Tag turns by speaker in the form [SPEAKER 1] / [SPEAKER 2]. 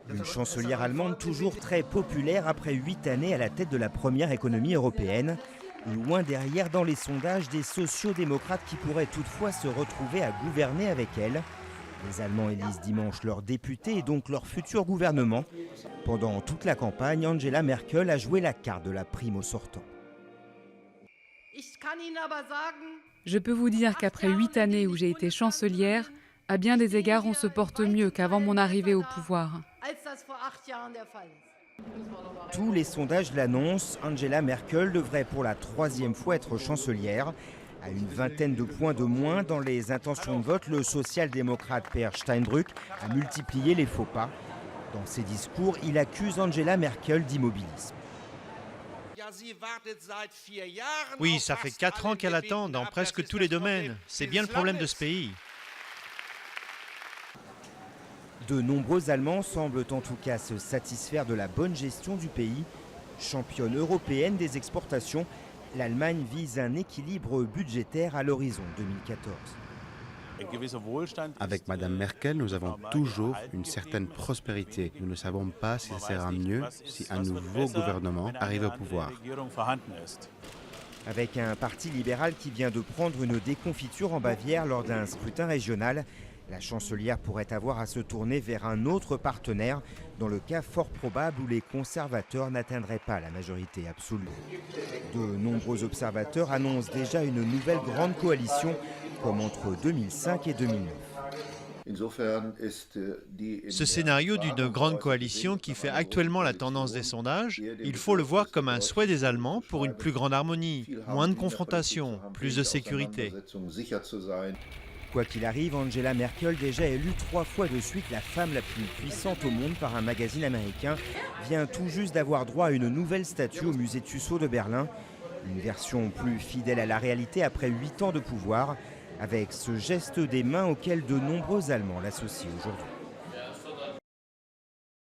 [SPEAKER 1] Une chancelière allemande toujours très populaire après 8 années à la tête de la première économie européenne. Loin derrière dans les sondages des sociodémocrates qui pourraient toutefois se retrouver à gouverner avec elle. Les Allemands élisent dimanche leurs députés et donc leur futur gouvernement. Pendant toute la campagne, Angela Merkel a joué la carte de la prime au sortant.
[SPEAKER 2] Je peux vous dire qu'après 8 années où j'ai été chancelière, à bien des égards, on se porte mieux qu'avant mon arrivée au pouvoir.
[SPEAKER 1] Tous les sondages l'annoncent, Angela Merkel devrait pour la 3e fois être chancelière. À une vingtaine de points de moins dans les intentions de vote, le social-démocrate Peer Steinbrück a multiplié les faux pas. Dans ses discours, il accuse Angela Merkel d'immobilisme.
[SPEAKER 3] Oui, ça fait 4 ans qu'elle attend dans presque tous les domaines. C'est bien le problème de ce pays.
[SPEAKER 1] De nombreux Allemands semblent en tout cas se satisfaire de la bonne gestion du pays. Championne européenne des exportations, l'Allemagne vise un équilibre budgétaire à l'horizon 2014.
[SPEAKER 4] Avec Mme Merkel, nous avons toujours une certaine prospérité. Nous ne savons pas si ça sera mieux si un nouveau gouvernement arrive au pouvoir.
[SPEAKER 1] Avec un parti libéral qui vient de prendre une déconfiture en Bavière lors d'un scrutin régional, la chancelière pourrait avoir à se tourner vers un autre partenaire, dans le cas fort probable où les conservateurs n'atteindraient pas la majorité absolue. De nombreux observateurs annoncent déjà une nouvelle grande coalition, comme entre 2005 et 2009.
[SPEAKER 3] Ce scénario d'une grande coalition qui fait actuellement la tendance des sondages, il faut le voir comme un souhait des Allemands pour une plus grande harmonie, moins de confrontation, plus de sécurité.
[SPEAKER 1] Quoi qu'il arrive, Angela Merkel, déjà élue 3 fois de suite la femme la plus puissante au monde par un magazine américain, vient tout juste d'avoir droit à une nouvelle statue au musée Tissot de Berlin. Une version plus fidèle à la réalité après 8 ans de pouvoir, avec ce geste des mains auquel de nombreux Allemands l'associent aujourd'hui.